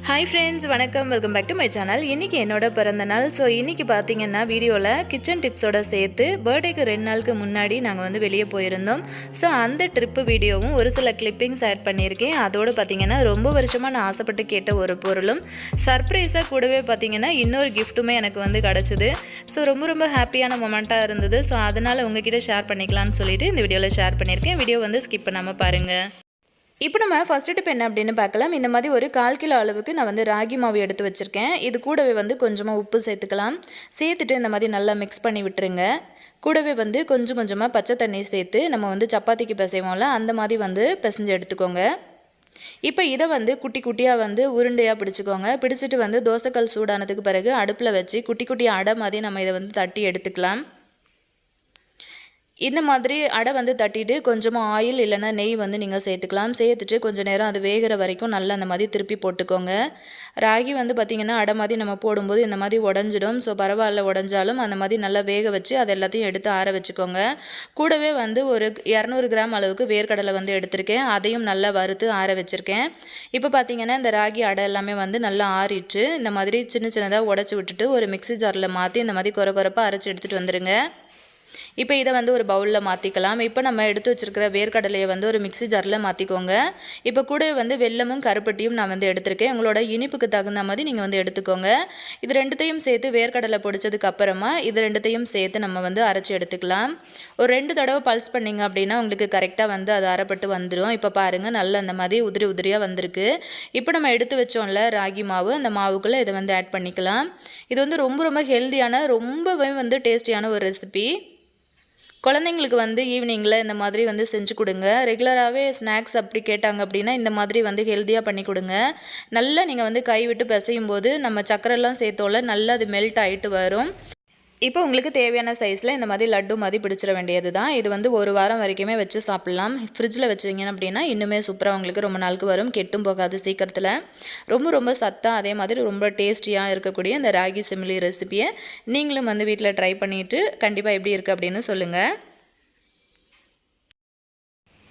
Hi friends, வணக்கம். Welcome back to my channel. இன்னைக்கு என்னோட பிறந்த நாள். ஸோ இன்னைக்கு பார்த்தீங்கன்னா வீடியோவில் கிச்சன் டிப்ஸோட சேர்த்து பர்த்டேக்கு 2 நாளுக்கு முன்னாடி நாங்கள் வந்து வெளியே போயிருந்தோம். ஸோ அந்த ட்ரிப்பு வீடியோவும் ஒரு சில கிளிப்பிங்ஸ் ஆட் பண்ணியிருக்கேன். அதோடு பார்த்தீங்கன்னா ரொம்ப வருஷமாக நான் ஆசைப்பட்டு கேட்ட ஒரு பொருளும் சர்ப்ரைஸாக கூடவே பார்த்தீங்கன்னா இன்னொரு கிஃப்ட்டுமே எனக்கு வந்து கிடச்சிது. ஸோ ரொம்ப ஹாப்பியான மொமெண்ட்டாக இருந்தது. ஸோ அதனால் உங்ககிட்ட ஷேர் பண்ணிக்கலான்னு சொல்லிட்டு இந்த வீடியோவில் ஷேர் பண்ணியிருக்கேன். வீடியோ வந்து ஸ்கிப் பண்ணாமல் பாருங்கள். இப்போ நம்ம ஃபஸ்ட்டு டிப் என்ன அப்படின்னு பார்க்கலாம். இந்த மாதிரி ஒரு 1/4 கிலோ அளவுக்கு நான் வந்து ராகி மாவு எடுத்து வச்சுருக்கேன். இது கூடவே வந்து கொஞ்சமாக உப்பு சேர்த்துக்கலாம். சேர்த்துட்டு இந்த மாதிரி நல்லா மிக்ஸ் பண்ணி விட்டுருங்க. கூடவே வந்து கொஞ்சமாக பச்சை தண்ணி சேர்த்து நம்ம வந்து சப்பாத்திக்கு பிசைவோம்ல அந்த மாதிரி வந்து பிசைஞ்சு எடுத்துக்கோங்க. இப்போ இதை வந்து குட்டி குட்டியாக வந்து உருண்டையாக பிடிச்சிக்கோங்க. பிடிச்சிட்டு வந்து தோசைக்கல் சூடானதுக்கு பிறகு அடுப்பில் வச்சு குட்டி அடை மாதிரி நம்ம இதை வந்து தட்டி எடுத்துக்கலாம். இந்த மாதிரி அடை வந்து தட்டிட்டு கொஞ்சமாக ஆயில் இல்லைனா நெய் வந்து நீங்கள் சேர்த்துக்கலாம். சேர்த்துட்டு கொஞ்சம் நேரம் அது வேகிற வரைக்கும் நல்லா அந்த மாதிரி திருப்பி போட்டுக்கோங்க. ராகி வந்து பார்த்திங்கன்னா அடை மாதிரி நம்ம போடும்போது இந்த மாதிரி உடஞ்சிடும். ஸோ பரவாயில்ல, உடஞ்சாலும் அந்த மாதிரி நல்லா வேக வச்சு அது எல்லாத்தையும் எடுத்து ஆற வச்சுக்கோங்க. கூடவே வந்து ஒரு 200 கிராம் அளவுக்கு வேர்க்கடலை வந்து எடுத்திருக்கேன். அதையும் நல்லா வறுத்து ஆற வச்சுருக்கேன். இப்போ பார்த்திங்கன்னா இந்த ராகி அடை எல்லாமே வந்து நல்லா ஆறிட்டு இந்த மாதிரி சின்னதாக உடச்சி விட்டுட்டு ஒரு மிக்ஸி ஜாரில் மாற்றி இந்த மாதிரி கொரப்பாக அரைச்சி எடுத்துகிட்டு வந்துடுங்க. இப்போ இதை வந்து ஒரு பவுலில் மாற்றிக்கலாம். இப்போ நம்ம எடுத்து வச்சுருக்கிற வேர்க்கடலையை வந்து ஒரு மிக்ஸி ஜாரில் மாற்றிக்கோங்க. இப்போ கூட வந்து வெல்லமும் கருப்பட்டியும் நான் வந்து எடுத்திருக்கேன். உங்களோட இனிப்புக்கு தகுந்த மாதிரி நீங்கள் வந்து எடுத்துக்கோங்க. இது ரெண்டுத்தையும் சேர்த்து வேர்க்கடலை பொடிச்சதுக்கு அப்புறமா இது ரெண்டுத்தையும் சேர்த்து நம்ம வந்து அரைச்சி எடுத்துக்கலாம். ஒரு 2 தடவை பல்ஸ் பண்ணிங்க அப்படின்னா உங்களுக்கு கரெக்டாக வந்து அது அரைப்பட்டு வந்துடும். இப்போ பாருங்கள், நல்லா அந்த மாதிரி உதிரியாக வந்திருக்கு. இப்போ நம்ம எடுத்து வச்சோம்ல ராகி மாவு, அந்த மாவுக்குள்ளே இதை வந்து ஆட் பண்ணிக்கலாம். இது வந்து ரொம்ப ஹெல்த்தியான ரொம்பவே வந்து டேஸ்டியான ஒரு ரெசிபி. குழந்தைங்களுக்கு வந்து ஈவினிங்கில் இந்த மாதிரி வந்து செஞ்சு கொடுங்க. ரெகுலராகவே ஸ்நாக்ஸ் அப்படி கேட்டாங்க அப்படின்னா இந்த மாதிரி வந்து ஹெல்த்தியாக பண்ணி கொடுங்க. நல்லா நீங்கள் வந்து கை விட்டு பிசையும் போது நம்ம சக்கரெல்லாம் சேர்த்தோம்ல நல்லா அது மெல்ட் ஆகிட்டு வரும். இப்போ உங்களுக்கு தேவையான சைஸில் இந்த மாதிரி லட்டு மாதிரி பிடிச்சிட வேண்டியது தான். இது வந்து 1 வாரம் வரைக்குமே வச்சு சாப்பிட்லாம். ஃப்ரிட்ஜில் வச்சிங்க அப்படின்னா இன்னுமே சூப்பராக உங்களுக்கு ரொம்ப நாளுக்கு வரும், கெட்டும் போகாது சீக்கிரத்தில். ரொம்ப சத்தாக அதே மாதிரி ரொம்ப டேஸ்டியாக இருக்கக்கூடிய இந்த ராகி சிமிலி ரெசிபியை நீங்களும் வந்து வீட்டில் ட்ரை பண்ணிவிட்டு கண்டிப்பாக எப்படி இருக்குது அப்படின்னு சொல்லுங்கள்.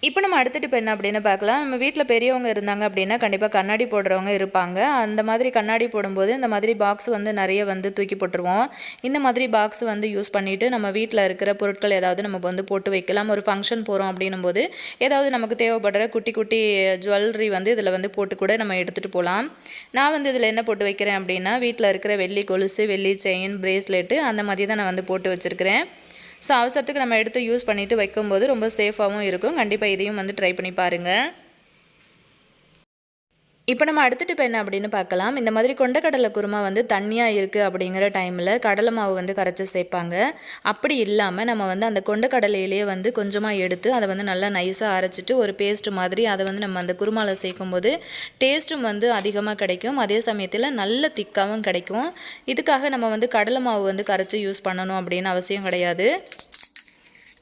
இப்போ நம்ம அடுத்த டிப் என்ன அப்படின்னு பார்க்கலாம். நம்ம வீட்டில் பெரியவங்க இருந்தாங்க அப்படின்னா கண்டிப்பாக கண்ணாடி போடுறவங்க இருப்பாங்க. அந்த மாதிரி கண்ணாடி போடும்போது இந்த மாதிரி பாக்ஸ் வந்து நிறைய வந்து தூக்கி போட்டுருவோம். இந்த மாதிரி பாக்ஸ் வந்து யூஸ் பண்ணிவிட்டு நம்ம வீட்டில் இருக்கிற பொருட்கள் ஏதாவது நம்ம வந்து போட்டு வைக்கலாம். ஒரு ஃபங்க்ஷன் போகிறோம் அப்படின்னும் போது ஏதாவது நமக்கு தேவைப்படுற குட்டி ஜுவல்லரி வந்து இதில் வந்து போட்டு கூட நம்ம எடுத்துகிட்டு போகலாம். நான் வந்து இதில் என்ன போட்டு வைக்கிறேன் அப்படின்னா வீட்டில் இருக்கிற வெள்ளி கொலுசு, வெள்ளி செயின், பிரேஸ்லெட்டு அந்த மாதிரி தான் நான் வந்து போட்டு வச்சுருக்கிறேன். ஸோ அவசரத்துக்கு நம்ம எடுத்து யூஸ் பண்ணிவிட்டு வைக்கும்போது ரொம்ப சேஃபாகவும் இருக்கும். கண்டிப்பாக இதையும் வந்து ட்ரை பண்ணி பாருங்கள். இப்போ நம்ம அடுத்த டிப் என்ன அப்படின்னு பார்க்கலாம். இந்த மாதிரி கொண்டக்கடலை குருமா வந்து தண்ணியாக இருக்குது அப்படிங்கிற டைமில் கடலை மாவு வந்து கரைச்சி சேர்ப்பாங்க. அப்படி இல்லாமல் நம்ம வந்து அந்த கொண்டக்கடலையிலேயே வந்து கொஞ்சமாக எடுத்து அதை வந்து நல்லா நைஸாக அரைச்சிட்டு ஒரு பேஸ்ட் மாதிரி அதை வந்து நம்ம அந்த குருமாவில் சேர்க்கும்போது டேஸ்ட்டும் வந்து அதிகமாக கிடைக்கும். அதே சமயத்தில் நல்ல திக்காகவும் கிடைக்கும். இதுக்காக நம்ம வந்து கடலை மாவு வந்து கரைச்சி யூஸ் பண்ணணும் அப்படின்னு அவசியம் கிடையாது.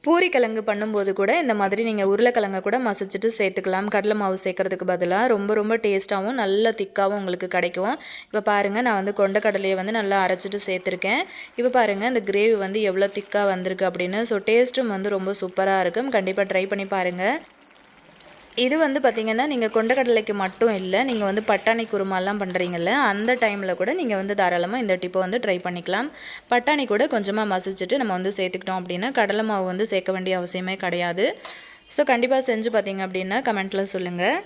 பூரி கிழங்கு பண்ணும்போது கூட இந்த மாதிரி நீங்கள் உருளைக்கிழங்கை கூட மசிச்சுட்டு சேர்த்துக்கலாம். கடலை மாவு சேர்க்கறதுக்கு பதிலாக ரொம்ப டேஸ்ட்டாகவும் நல்ல திக்காகவும் உங்களுக்கு கிடைக்கும். இப்போ பாருங்கள், நான் வந்து கொண்டக்கடலையை வந்து நல்லா அரைச்சிட்டு சேர்த்துருக்கேன். இப்போ பாருங்கள் இந்த கிரேவி வந்து எவ்வளோ திக்காக வந்திருக்கு அப்படின்னு. ஸோ டேஸ்ட்டும் வந்து ரொம்ப சூப்பராக இருக்கும். கண்டிப்பாக ட்ரை பண்ணி பாருங்கள். இது வந்து பார்த்திங்கன்னா நீங்கள் கொண்டக்கடலைக்கு மட்டும் இல்லை, நீங்கள் வந்து பட்டாணி குருமாலாம் பண்ணுறீங்கல்ல அந்த டைமில் கூட நீங்கள் வந்து தாராளமாக இந்த டிப்பை வந்து ட்ரை பண்ணிக்கலாம். பட்டாணி கூட கொஞ்சமாக மசிச்சுட்டு நம்ம வந்து சேர்த்துக்கிட்டோம் அப்படின்னா கடலை மாவு வந்து சேர்க்க வேண்டிய அவசியமே கிடையாது. ஸோ கண்டிப்பாக செஞ்சு பார்த்தீங்க அப்படின்னா கமெண்ட்டில் சொல்லுங்கள்.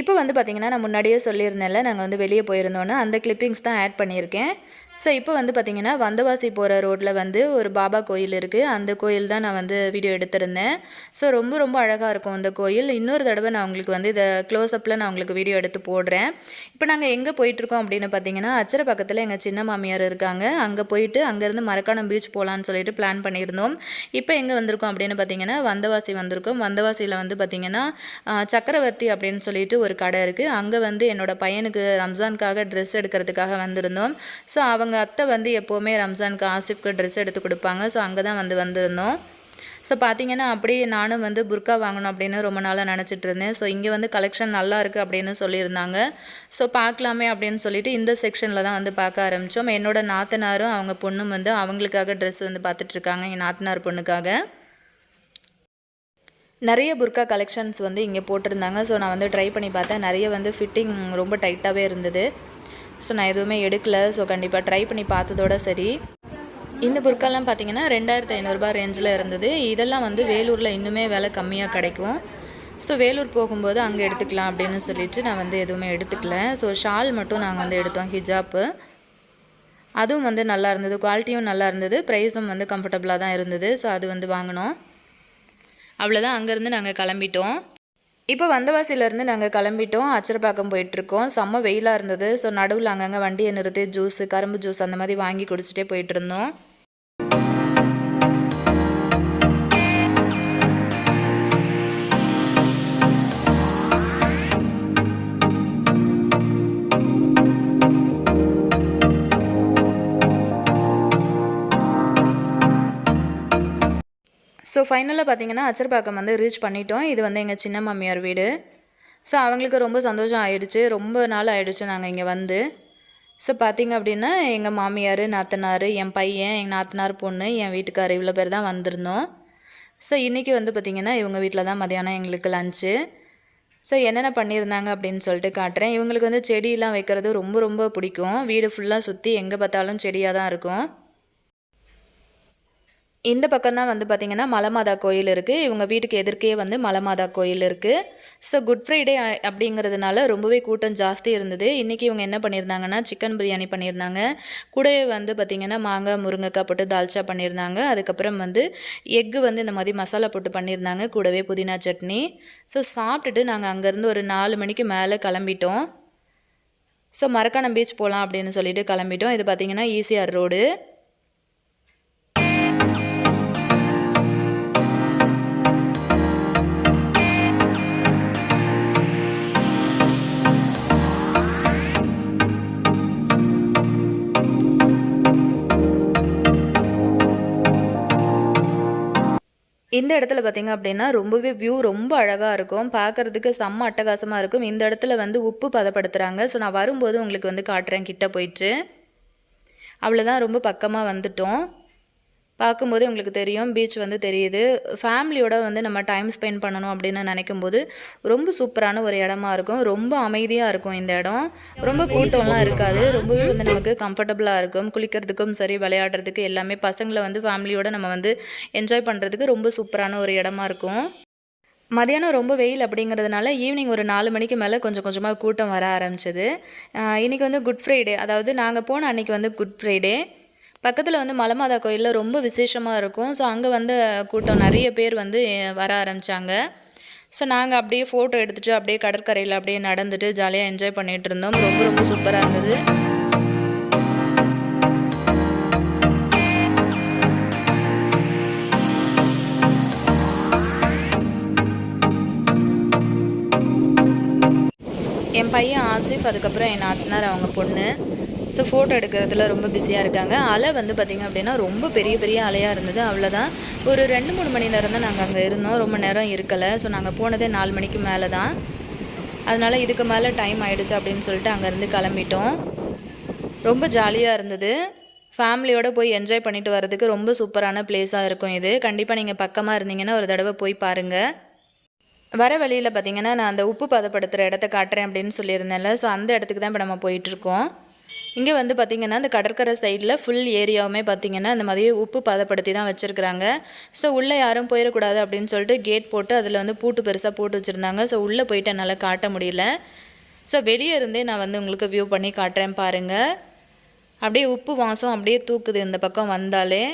இப்போ வந்து பார்த்திங்கன்னா நான் முன்னாடியே சொல்லியிருந்தேன்ல நாங்கள் வந்து வெளியே போயிருந்தோன்னு அந்த கிளிப்பிங்ஸ் தான் ஆட் பண்ணியிருக்கேன். ஸோ இப்போ வந்து பார்த்திங்கன்னா வந்தவாசி போகிற ரோட்டில் வந்து ஒரு பாபா கோயில் இருக்குது. அந்த கோயில் தான் நான் வந்து வீடியோ எடுத்திருந்தேன். ஸோ ரொம்ப அழகாக இருக்கும் அந்த கோயில். இன்னொரு தடவை நான் உங்களுக்கு வந்து இதை க்ளோஸ்அப்பில் நான் உங்களுக்கு வீடியோ எடுத்து போடுறேன். இப்போ நாங்கள் எங்கே போயிட்டுருக்கோம் அப்படின்னு பார்த்திங்கன்னா அச்சர பக்கத்தில் எங்கள் சின்ன மாமியார் இருக்காங்க. அங்கே போயிட்டு அங்கேருந்து மரக்காணம் பீச் போகலான்னு சொல்லிட்டு பிளான் பண்ணியிருந்தோம். இப்போ எங்கே வந்திருக்கோம் அப்படின்னு பார்த்திங்கன்னா வந்தவாசி வந்திருக்கோம். வந்தவாசியில் வந்து பார்த்திங்கன்னா சக்கரவர்த்தி அப்படின்னு சொல்லிட்டு ஒரு கடை இருக்குது. அங்கே வந்து என்னோடய பையனுக்கு ரம்ஜானுக்காக ட்ரெஸ் எடுக்கிறதுக்காக வந்திருந்தோம். ஸோ அவங்க அத்தை வந்து எப்போவுமே ரம்ஜானுக்கு ஆசிஃப்க்கு ட்ரெஸ் எடுத்து கொடுப்பாங்க. ஸோ அங்கே தான் வந்திருந்தோம். ஸோ பார்த்திங்கன்னா அப்படியே நானும் வந்து புர்கா வாங்கணும் அப்படின்னு ரொம்ப நாளாக நினச்சிட்டு இருந்தேன். ஸோ இங்கே வந்து கலெக்ஷன் நல்லா இருக்குது அப்படின்னு சொல்லியிருந்தாங்க. ஸோ பார்க்கலாமே அப்படின்னு சொல்லிட்டு இந்த செக்ஷனில் தான் வந்து பார்க்க ஆரம்பித்தோம். என்னோடய நாத்தனாரும் அவங்க பொண்ணும் வந்து அவங்களுக்காக ட்ரெஸ் வந்து பார்த்துட்ருக்காங்க, என் நாத்தனார் பொண்ணுக்காக. நிறைய புர்கா கலெக்ஷன்ஸ் வந்து இங்கே போட்டிருந்தாங்க. ஸோ நான் வந்து ட்ரை பண்ணி பார்த்தேன். நிறைய வந்து ஃபிட்டிங் ரொம்ப டைட்டாகவே இருந்தது. ஸோ நான் எதுவுமே எடுக்கல. ஸோ கண்டிப்பாக ட்ரை பண்ணி பார்த்ததோட சரி. இந்த புர்காலாம் பார்த்தீங்கன்னா 2500 ரேஞ்சில் இருந்தது. இதெல்லாம் வந்து வேலூரில் இன்னுமே விலை கம்மியாக கிடைக்கும். ஸோ வேலூர் போகும்போது அங்கே எடுத்துக்கலாம் அப்படின்னு சொல்லிட்டு நான் வந்து எதுவுமே எடுத்துக்கல. ஸோ ஷால் மட்டும் நாங்கள் வந்து எடுத்தோம், ஹிஜாப்பு. அதுவும் வந்து நல்லா இருந்தது, குவாலிட்டியும் நல்லா இருந்தது, ப்ரைஸும் வந்து கம்ஃபர்டபுளாக தான் இருந்தது. ஸோ அது வந்து வாங்கினோம். அவ்வளோதான், அங்கேருந்து நாங்கள் கிளம்பிட்டோம். இப்போ வந்தவாசியிலேருந்து நாங்கள் கிளம்பிட்டோம். அச்சரப்பாக்கம் போயிட்டுருக்கோம். செம்ம வெயிலாக இருந்தது. ஸோ நடுவில் அங்கங்கே வண்டியை நிறுத்தி ஜூஸு, கரும்பு ஜூஸ் அந்த மாதிரி வாங்கி குடிச்சிட்டே போயிட்டு இருந்தோம். ஸோ ஃபைனலாக பார்த்தீங்கன்னா அச்சரப்பாக்கம் வந்து ரீச் பண்ணிட்டோம். இது வந்து எங்கள் சின்ன மாமியார் வீடு. ஸோ அவங்களுக்கு ரொம்ப சந்தோஷம் ஆயிடுச்சு. ரொம்ப நாள் ஆயிடுச்சு நாங்கள் இங்கே வந்து. ஸோ பார்த்திங்க அப்படின்னா எங்கள் மாமியார், நாத்தனார், என் பையன், எங்கள் நாத்தனார் பொண்ணு, என் வீட்டுக்கார் இவ்வளோ பேர் தான் வந்திருந்தோம். ஸோ இன்றைக்கி வந்து பார்த்திங்கன்னா இவங்க வீட்டில் தான் மதியானம் எங்களுக்கு லஞ்சு. ஸோ என்னென்ன பண்ணியிருந்தாங்க அப்படின்னு சொல்லிட்டு காட்டுறேன். இவங்களுக்கு வந்து செடியெலாம் வைக்கிறது ரொம்ப ரொம்ப பிடிக்கும். வீடு ஃபுல்லாக சுற்றி எங்கே பார்த்தாலும் செடியாக தான் இருக்கும். இந்த பக்கம் தான் வந்து பார்த்திங்கன்னா மலைமாதா கோயில் இருக்குது. இவங்க வீட்டுக்கு எதிர்க்கே வந்து மலைமாதா கோயில் இருக்குது. ஸோ குட் ஃப்ரைடே அப்படிங்கிறதுனால ரொம்பவே கூட்டம் ஜாஸ்தி இருந்தது. இன்றைக்கி இவங்க என்ன பண்ணியிருந்தாங்கன்னா சிக்கன் பிரியாணி பண்ணியிருந்தாங்க. கூடவே வந்து பார்த்திங்கன்னா மாங்காய், முருங்கைக்காய் போட்டு தால்ச்சா பண்ணியிருந்தாங்க. அதுக்கப்புறம் வந்து எக்கு வந்து இந்த மாதிரி மசாலா போட்டு பண்ணியிருந்தாங்க. கூடவே புதினா சட்னி. ஸோ சாப்பிட்டுட்டு நாங்கள் அங்கேருந்து ஒரு 4 மணிக்கு மேலே கிளம்பிட்டோம். ஸோ மரக்காணம் பீச் போகலாம் அப்படின்னு சொல்லிட்டு கிளம்பிட்டோம். இது பார்த்திங்கன்னா ஈசிஆர் ரோடு. இந்த இடத்துல பார்த்திங்க அப்படின்னா ரொம்பவே வியூ ரொம்ப அழகாக இருக்கும். பார்க்குறதுக்கு செம்ம அட்டகாசமாக இருக்கும். இந்த இடத்துல வந்து உப்பு பதப்படுத்துகிறாங்க. ஸோ நான் வரும்போது உங்களுக்கு வந்து காட்டுறேன் கிட்ட போயிட்டு. அவ்வளோதான், ரொம்ப பக்கமாக வந்துட்டோம். பார்க்கும்போது உங்களுக்கு தெரியும், பீச் வந்து தெரியுது. ஃபேமிலியோட வந்து நம்ம டைம் ஸ்பெண்ட் பண்ணணும் அப்படின்னு நினைக்கும்போது ரொம்ப சூப்பரான ஒரு இடமா இருக்கும். ரொம்ப அமைதியாக இருக்கும் இந்த இடம். ரொம்ப கூட்டம்லாம் இருக்காது. ரொம்பவே வந்து நமக்கு கம்ஃபர்டபுளாக இருக்கும். குளிக்கிறதுக்கும் சரி, விளையாடுறதுக்கு எல்லாமே பசங்களை வந்து ஃபேமிலியோட நம்ம வந்து என்ஜாய் பண்ணுறதுக்கு ரொம்ப சூப்பரான ஒரு இடமா இருக்கும். மதியானம் ரொம்ப வெயில் அப்படிங்கிறதுனால ஈவினிங் ஒரு 4 மணிக்கு மேலே கொஞ்சம் கொஞ்சமாக கூட்டம் வர ஆரம்பிச்சிது. இன்றைக்கி வந்து குட் ஃப்ரைடே, அதாவது நாங்கள் போன அன்றைக்கி வந்து குட் ஃப்ரைடே. பக்கத்தில் வந்து மலைமாதா கோயிலில் ரொம்ப விசேஷமாக இருக்கும். ஸோ அங்கே வந்து கூட்டம் நிறைய பேர் வந்து வர ஆரம்பித்தாங்க. ஸோ நாங்கள் அப்படியே ஃபோட்டோ எடுத்துகிட்டு அப்படியே கடற்கரையில் அப்படியே நடந்துட்டு ஜாலியாக என்ஜாய் பண்ணிகிட்டு இருந்தோம். ரொம்ப ரொம்ப சூப்பராக இருந்தது. என் பையன் ஆசிஃப், அதுக்கப்புறம் என் நாத்தனார் அவங்க பொண்ணு. ஸோ ஃபோட்டோ எடுக்கிறதுல ரொம்ப பிஸியாக இருக்காங்க. அலை வந்து பார்த்திங்க அப்படின்னா ரொம்ப பெரிய பெரிய அலையாக இருந்தது. அவ்வளோதான், ஒரு 2-3 மணி நேரம் தான் நாங்கள் அங்கே இருந்தோம். ரொம்ப நேரம் இருக்கலை. ஸோ நாங்கள் போனதே 4 மணிக்கு மேலே தான். அதனால் இதுக்கு மேலே டைம் ஆகிடுச்சு அப்படின்னு சொல்லிட்டு அங்கேருந்து கிளம்பிட்டோம். ரொம்ப ஜாலியாக இருந்தது. ஃபேமிலியோடு போய் என்ஜாய் பண்ணிட்டு வரதுக்கு ரொம்ப சூப்பரான பிளேஸாக இருக்கும் இது. கண்டிப்பாக நீங்கள் பக்கமாக இருந்தீங்கன்னா ஒரு தடவை போய் பாருங்கள். வர வழியில் பார்த்திங்கன்னா நான் அந்த உப்பு பதப்படுத்துகிற இடத்த காட்டுறேன் அப்படின்னு சொல்லியிருந்தேன்ல. ஸோ அந்த இடத்துக்கு தான் இப்போ நம்ம போயிட்டுருக்கோம். இங்கே வந்து பார்த்திங்கன்னா இந்த கடற்கரை சைடில் ஃபுல் ஏரியாவுமே பார்த்திங்கன்னா இந்த மாதிரி உப்பு பதப்படுத்தி தான் வச்சுருக்குறாங்க. ஸோ உள்ளே யாரும் போயிடக்கூடாது அப்படின்னு சொல்லிட்டு கேட் போட்டு அதில் வந்து பூட்டு பெருசாக போட்டு வச்சுருந்தாங்க. ஸோ உள்ளே போயிட்டு என்னால் காட்ட முடியல. ஸோ வெளியே இருந்தே நான் வந்து உங்களுக்கு வியூ பண்ணி காட்டுறேன் பாருங்கள். அப்படியே உப்பு வாசம் அப்படியே தூக்குது இந்த பக்கம் வந்தாலே.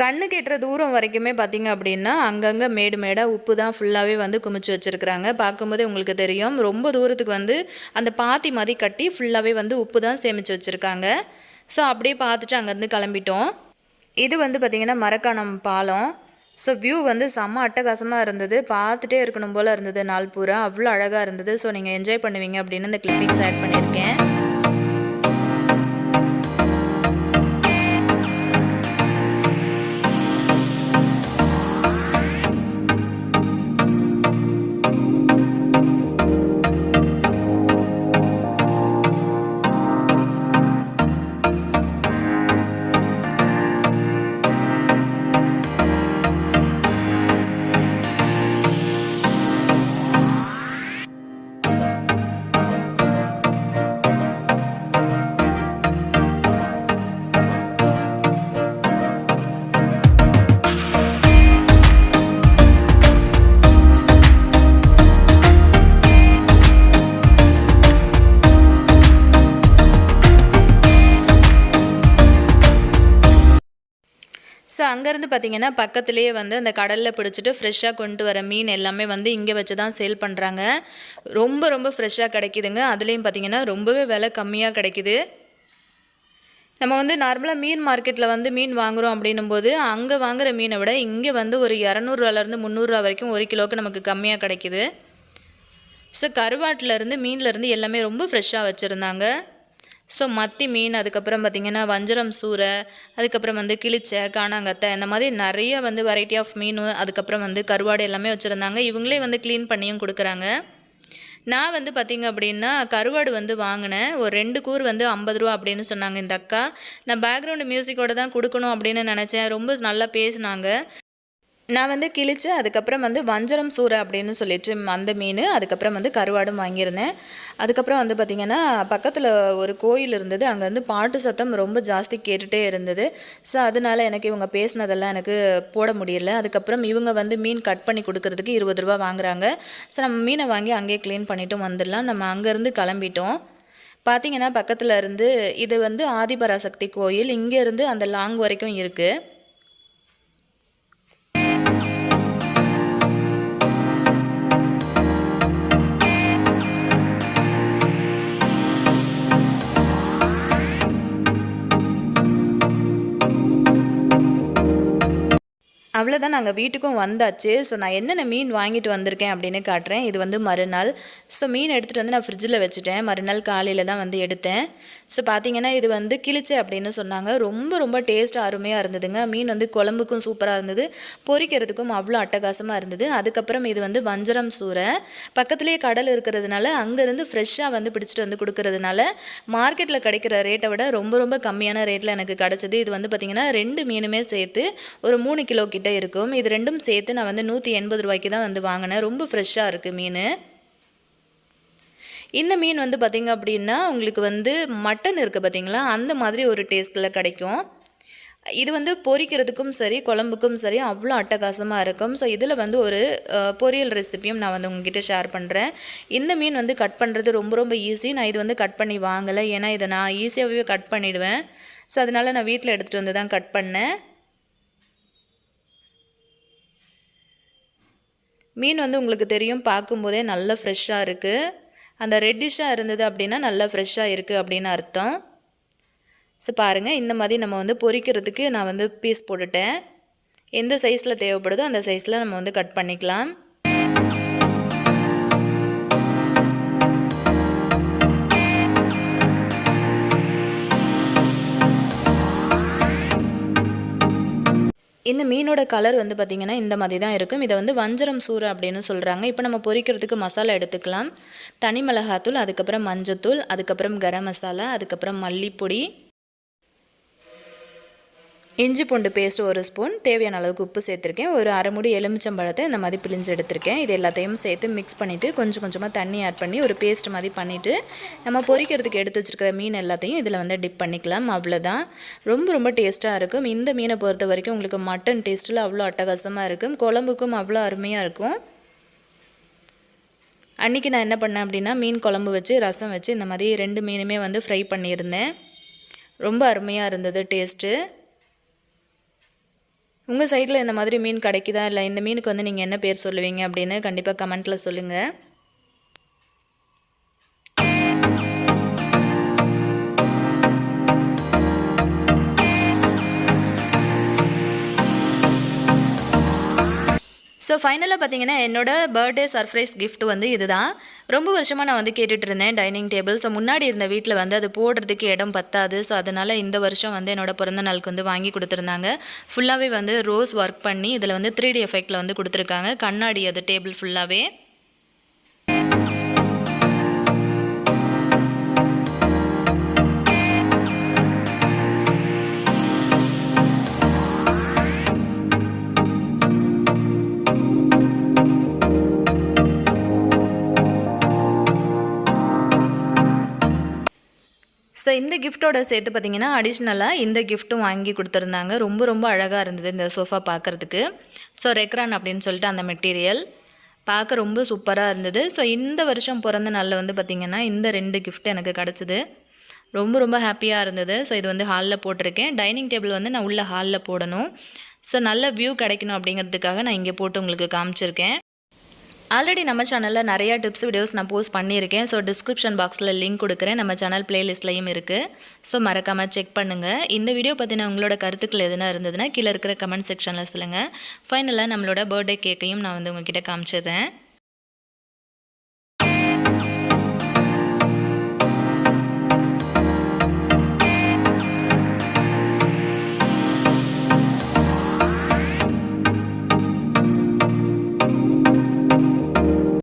கண்ணு கெட்டுற தூரம் வரைக்குமே பார்த்திங்க அப்படின்னா அங்கங்கே மேடு மேடாக உப்பு தான் ஃபுல்லாகவே வந்து குமிச்சு வச்சுருக்குறாங்க. பார்க்கும்போதே உங்களுக்கு தெரியும், ரொம்ப தூரத்துக்கு வந்து அந்த பாத்தி மாதிரி கட்டி ஃபுல்லாகவே வந்து உப்பு தான் சேமித்து வச்சுருக்காங்க. ஸோ அப்படியே பார்த்துட்டு அங்கேருந்து கிளம்பிட்டோம். இது வந்து பார்த்திங்கன்னா மரக்காணம் பாலம். ஸோ வியூ வந்து செம்ம அட்டகாசமாக இருந்தது. பார்த்துட்டே இருக்கணும் போல் இருந்தது நாள் பூரா. அவ்வளோ அழகாக இருந்தது. ஸோ நீங்கள் என்ஜாய் பண்ணுவீங்க அப்படின்னு இந்த கிளிப்பிங்ஸ் ஆட் பண்ணியிருக்கேன். ஸோ அங்கேருந்து பார்த்திங்கன்னா பக்கத்துலேயே வந்து அந்த கடலில் பிடிச்சிட்டு ஃப்ரெஷ்ஷாக கொண்டு வர மீன் எல்லாமே வந்து இங்கே வச்சு தான் சேல் பண்ணுறாங்க. ரொம்ப ரொம்ப ஃப்ரெஷ்ஷாக கிடைக்குதுங்க. அதுலேயும் பார்த்திங்கன்னா ரொம்பவே விலை கம்மியாக கிடைக்குது. நம்ம வந்து நார்மலாக மீன் மார்க்கெட்டில் வந்து மீன் வாங்குகிறோம் அப்படின்னும்போது அங்கே வாங்குகிற மீனை விட இங்கே வந்து ஒரு 200ரூவாலேருந்து 300 வரைக்கும் 1 கிலோவுக்கு நமக்கு கம்மியாக கிடைக்குது. ஸோ கருவாட்டிலேருந்து மீன்லேருந்து எல்லாமே ரொம்ப ஃப்ரெஷ்ஷாக வச்சுருந்தாங்க. ஸோ மத்தி மீன், அதுக்கப்புறம் பார்த்திங்கன்னா வஞ்சரம் சூரை, அதுக்கப்புறம் வந்து கிளிச்சை, காணாங்கத்தை, இந்த மாதிரி நிறைய வந்து வெரைட்டி ஆஃப் மீன், அதுக்கப்புறம் வந்து கருவாடு எல்லாமே வச்சுருந்தாங்க. இவங்களே வந்து க்ளீன் பண்ணியும் கொடுக்குறாங்க. நான் வந்து பார்த்திங்க அப்படின்னா கருவாடு வந்து வாங்கினேன். ஒரு 2 கூர் வந்து 50 ரூபா அப்படின்னு சொன்னாங்க இந்த அக்கா. நான் பேக்ரவுண்டு மியூசிக்கோட தான் கொடுக்கணும் அப்படின்னு நினச்சேன். ரொம்ப நல்லா பேசினாங்க. நான் வந்து கிழிச்சு அதுக்கப்புறம் வந்து வஞ்சரம் சூரை அப்படின்னு சொல்லிட்டு அந்த மீன், அதுக்கப்புறம் வந்து கருவாடும் வாங்கியிருந்தேன். அதுக்கப்புறம் வந்து பார்த்திங்கன்னா பக்கத்தில் ஒரு கோயில் இருந்தது. அங்கே வந்து பாட்டு சத்தம் ரொம்ப ஜாஸ்தி கேட்டுகிட்டே இருந்தது. ஸோ அதனால எனக்கு இவங்க பேசினதெல்லாம் எனக்கு போட முடியல. அதுக்கப்புறம் இவங்க வந்து மீன் கட் பண்ணி கொடுக்கறதுக்கு 20 ரூபா வாங்குறாங்க. ஸோ நம்ம மீனை வாங்கி அங்கேயே க்ளீன் பண்ணிவிட்டு வந்துடலாம். நம்ம அங்கேருந்து கிளம்பிட்டோம். பார்த்திங்கன்னா பக்கத்தில் இருந்து இது வந்து ஆதிபராசக்தி கோயில். இங்கேருந்து அந்த லாங் வரைக்கும் இருக்குது. அவ்வளோதான், நாங்கள் வீட்டுக்கும் வந்தாச்சு. ஸோ நான் என்னென்ன மீன் வாங்கிட்டு வந்திருக்கேன் அப்படின்னு காட்டுறேன். இது வந்து மறுநாள். ஸோ மீன் எடுத்துகிட்டு வந்து நான் ஃப்ரிட்ஜில் வச்சுட்டேன். மறுநாள் காலையில் தான் வந்து எடுத்தேன். ஸோ பார்த்தீங்கன்னா இது வந்து கிளிச்சை அப்படின்னு சொன்னாங்க. ரொம்ப ரொம்ப டேஸ்ட்டாக அருமையாக இருந்ததுங்க. மீன் வந்து குழம்புக்கும் சூப்பராக இருந்தது, பொரிக்கிறதுக்கும் அவ்வளோ அட்டகாசமாக இருந்தது. அதுக்கப்புறம் இது வந்து வஞ்சரம் சூரை. பக்கத்துலேயே கடல் இருக்கிறதுனால அங்கேருந்து ஃப்ரெஷ்ஷாக வந்து பிடிச்சிட்டு வந்து கொடுக்கறதுனால மார்க்கெட்டில் கிடைக்கிற ரேட்டை விட ரொம்ப ரொம்ப கம்மியான ரேட்டில் எனக்கு கிடச்சிது. இது வந்து பார்த்திங்கன்னா 2 மீனுமே சேர்த்து ஒரு 3 கிலோ கிட்ட இருக்கும். இது ரெண்டும் சேர்த்து நான் வந்து 180 ரூபாய்க்கு தான் வந்து வாங்கினேன். ரொம்ப ஃப்ரெஷ்ஷாக இருக்குது மீன். இந்த மீன் வந்து பார்த்திங்க அப்படின்னா உங்களுக்கு வந்து மட்டன் இருக்குது பார்த்திங்களா, அந்த மாதிரி ஒரு டேஸ்ட்டில் கிடைக்கும். இது வந்து பொரிக்கிறதுக்கும் சரி குழம்புக்கும் சரி அவ்வளோ அட்டகாசமாக இருக்கும். ஸோ இதில் வந்து ஒரு பொரியல் ரெசிப்பியும் நான் வந்து உங்ககிட்ட ஷேர் பண்ணுறேன். இந்த மீன் வந்து கட் பண்ணுறது ரொம்ப ரொம்ப ஈஸி. நான் இது வந்து கட் பண்ணி வாங்கலை, ஏன்னா இதை நான் ஈஸியாகவே கட் பண்ணிவிடுவேன். ஸோ அதனால் நான் வீட்டில் எடுத்துகிட்டு வந்து தான் கட் பண்ணேன். மீன் வந்து உங்களுக்கு தெரியும், பார்க்கும்போதே நல்லா ஃப்ரெஷ்ஷாக இருக்குது. அந்த ரெட்டிஷாக இருந்தது அப்படின்னா நல்லா ஃப்ரெஷ்ஷாக இருக்குது அப்படின்னு அர்த்தம். ஸோ பாருங்கள், இந்த மாதிரி நம்ம வந்து பொரிக்கிறதுக்கு நான் வந்து பீஸ் போட்டுட்டேன். எந்த சைஸில் தேவைப்படுதோ அந்த சைஸில் நம்ம வந்து கட் பண்ணிக்கலாம். இந்த மீனோட கலர் வந்து பார்த்திங்கன்னா இந்த மாதிரி தான் இருக்கும். இதை வந்து வஞ்சரம் சூரை அப்படின்னு சொல்கிறாங்க. இப்போ நம்ம பொரிக்கிறதுக்கு மசாலா எடுத்துக்கலாம். தனி மிளகாத்தூள், அதுக்கப்புறம் மஞ்சத்தூள், அதுக்கப்புறம் கரம் மசாலா, அதுக்கப்புறம் மல்லிப்பொடி, இஞ்சி பூண்டு பேஸ்ட் 1 ஸ்பூன், தேவையான அளவுக்கு உப்பு சேர்த்துருக்கேன். ஒரு அரை மூடி எலுமிச்சம்பழத்தை இந்த மாதிரி பிழிஞ்சு எடுத்திருக்கேன். இது எல்லாத்தையும் சேர்த்து மிக்ஸ் பண்ணிவிட்டு கொஞ்சம் கொஞ்சமாக தண்ணி ஆட் பண்ணி ஒரு பேஸ்ட் மாதிரி பண்ணிவிட்டு நம்ம பொரிக்கிறதுக்கு எடுத்து வச்சுருக்கிற மீன் எல்லாத்தையும் இதில் வந்து டிப் பண்ணிக்கலாம். அவ்வளோதான். ரொம்ப ரொம்ப டேஸ்ட்டாக இருக்கும். இந்த மீனை பொறுத்த வரைக்கும் உங்களுக்கு மட்டன் டேஸ்ட்டில் அவ்வளோ அட்டகாசமாக இருக்கும். குழம்புக்கும் அவ்வளோ அருமையாக இருக்கும். அன்றைக்கி நான் என்ன பண்ணேன் அப்படின்னா மீன் குழம்பு வச்சு ரசம் வச்சு இந்த மாதிரி 2 மீனுமே வந்து ஃப்ரை பண்ணியிருந்தேன். ரொம்ப அருமையாக இருந்தது டேஸ்ட்டு. உங்கள் சைடில் இந்த மாதிரி மீன் கிடைக்குதா, இல்லை இந்த மீனுக்கு வந்து நீங்கள் என்ன பேர் சொல்லுவீங்க அப்படின்னு கண்டிப்பாக கமெண்ட்டில் சொல்லுங்கள். ஸோ ஃபைனலாக பார்த்தீங்கன்னா என்னோட பர்த்டே சர்ப்ரைஸ் கிஃப்ட் வந்து இதுதான். ரொம்ப வருஷமாக நான் வந்து கேட்டுட்டு இருந்தேன் டைனிங் டேபிள். ஸோ முன்னாடி இருந்த வீட்டில் வந்து அது போடுறதுக்கு இடம் பத்தாது. ஸோ அதனால் இந்த வருஷம் வந்து என்னோட பிறந்த நாளுக்கு வந்து வாங்கி கொடுத்துருந்தாங்க. ஃபுல்லாகவே வந்து ரோஸ் ஒர்க் பண்ணி இதில் வந்து 3D எஃபெக்டில் வந்து கொடுத்துருக்காங்க. கண்ணாடி அது டேபிள் ஃபுல்லாகவே. ஸோ இந்த கிஃப்ட்டோட சேர்த்து பார்த்திங்கன்னா அடிஷ்னலாக இந்த கிஃப்ட்டும் வாங்கி கொடுத்துருந்தாங்க. ரொம்ப ரொம்ப அழகாக இருந்தது இந்த சோஃபா பார்க்குறதுக்கு. ஸோ ரெக்ரான் அப்படின்னு சொல்லிட்டு அந்த மெட்டீரியல் பார்க்க ரொம்ப சூப்பராக இருந்தது. ஸோ இந்த வருஷம் பிறந்த நாளில் வந்து பார்த்திங்கன்னா இந்த 2 கிஃப்ட் எனக்கு கிடச்சிது. ரொம்ப ரொம்ப ஹாப்பியாக இருந்தது. ஸோ இது வந்து ஹாலில் போட்டிருக்கேன். டைனிங் டேபிள் வந்து நான் உள்ள ஹாலில் போடணும். ஸோ நல்ல வியூ கிடைக்கணும் அப்படிங்கிறதுக்காக நான் இங்கே போட்டு உங்களுக்கு காமிச்சிருக்கேன். ஆல்ரெடி நம்ம சேனலில் நிறையா டிப்ஸ் வீடியோஸ் நான் போஸ்ட் பண்ணியிருக்கேன். ஸோ டிஸ்கிரிப்ஷன் பாக்ஸில் லிங்க் கொடுக்குறேன். நம்ம சேனல் பிளேலிஸ்ட்லையும் இருக்குது. ஸோ மறக்காமல் செக் பண்ணுங்கள். இந்த வீடியோ பற்றின உங்களோட கருத்துக்கள் எதுனா இருந்ததுன்னா கீழே இருக்கிற கமெண்ட் செக்ஷனில் சொல்லுங்கள். ஃபைனலாக நம்மளோட பர்த்டே கேக்கையும் நான் வந்து உங்ககிட்ட காமிச்சிடுறேன்.